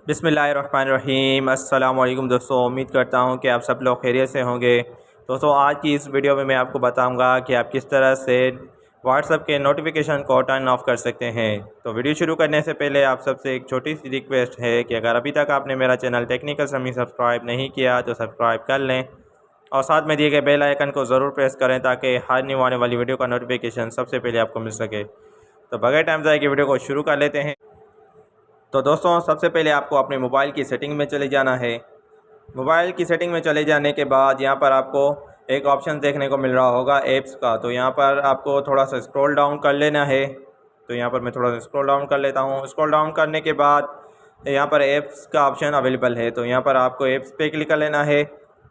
बिस्मिल्लाहिर्रहमानिर्रहीम। अस्सलाम वालेकुम दोस्तों, उम्मीद करता हूँ कि आप सब लोग खैरियत से होंगे। दोस्तों, आज की इस वीडियो में मैं आपको बताऊँगा कि आप किस तरह से व्हाट्सएप के नोटिफिकेशन को टर्न ऑफ़ कर सकते हैं। तो वीडियो शुरू करने से पहले आप सबसे एक छोटी सी रिक्वेस्ट है कि अगर अभी तक आपने मेरा चैनल टेक्निकल समरी सब्सक्राइब नहीं किया तो सब्सक्राइब कर लें और साथ में दिए गए बेल आइकन को ज़रूर प्रेस करें ताकि हर न्यू आने वाली वीडियो का नोटिफिकेशन सबसे पहले आपको मिल सके। तो बगैर टाइम ज़ाया के वीडियो को शुरू कर लेते हैं। तो दोस्तों, सबसे पहले आपको अपने मोबाइल की सेटिंग में चले जाना है। मोबाइल की सेटिंग में चले जाने के बाद यहाँ पर आपको एक ऑप्शन देखने को मिल रहा होगा ऐप्स का। तो यहाँ पर आपको थोड़ा सा स्क्रॉल डाउन कर लेना है। तो यहाँ पर मैं थोड़ा सा स्क्रॉल डाउन कर लेता हूँ। स्क्रॉल डाउन करने के बाद यहाँ पर ऐप्स का ऑप्शन अवेलेबल है। तो यहाँ पर आपको ऐप्स पे क्लिक कर लेना है।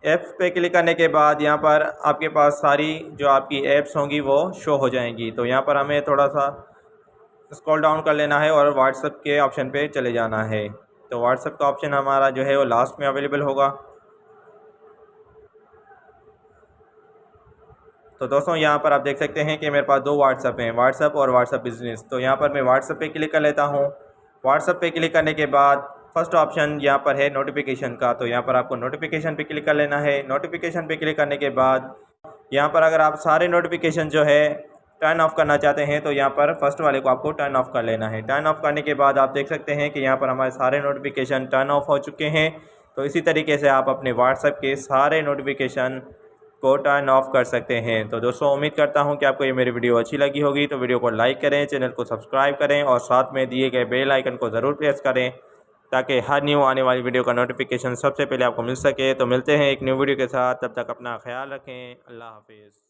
ऐप्स पे क्लिक करने के बाद यहाँ पर आपके पास सारी जो आपकी ऐप्स होंगी वो शो हो जाएंगी। तो यहाँ पर हमें थोड़ा सा स्क्रॉल डाउन कर लेना है और व्हाट्सएप के ऑप्शन पे चले जाना है। तो व्हाट्सएप का ऑप्शन हमारा जो है वो लास्ट में अवेलेबल होगा। तो दोस्तों, यहाँ पर आप देख सकते हैं कि मेरे पास दो व्हाट्सएप हैं, व्हाट्सएप और व्हाट्सएप बिजनेस। तो यहाँ पर मैं व्हाट्सएप पे क्लिक कर लेता हूँ। व्हाट्सएप पे क्लिक करने के बाद फर्स्ट ऑप्शन यहाँ पर है नोटिफिकेशन का। तो यहाँ पर आपको नोटिफिकेशन पे क्लिक कर लेना है। नोटिफिकेशन पे क्लिक करने के बाद यहाँ पर अगर आप सारे नोटिफिकेशन जो है टर्न ऑफ़ करना चाहते हैं तो यहाँ पर फर्स्ट वाले को आपको टर्न ऑफ़ कर लेना है। टर्न ऑफ़ करने के बाद आप देख सकते हैं कि यहाँ पर हमारे सारे नोटिफिकेशन टर्न ऑफ़ हो चुके हैं। तो इसी तरीके से आप अपने व्हाट्सएप के सारे नोटिफिकेशन को टर्न ऑफ़ कर सकते हैं। तो दोस्तों, उम्मीद करता हूँ कि आपको ये मेरी वीडियो अच्छी लगी होगी। तो वीडियो को लाइक करें, चैनल को सब्सक्राइब करें और साथ में दिए गए बेल आइकन को ज़रूर प्रेस करें ताकि हर न्यू आने वाली वीडियो का नोटिफिकेशन सबसे पहले आपको मिल सके। तो मिलते हैं एक न्यू वीडियो के साथ, तब तक अपना ख्याल रखें। अल्लाह हाफिज़।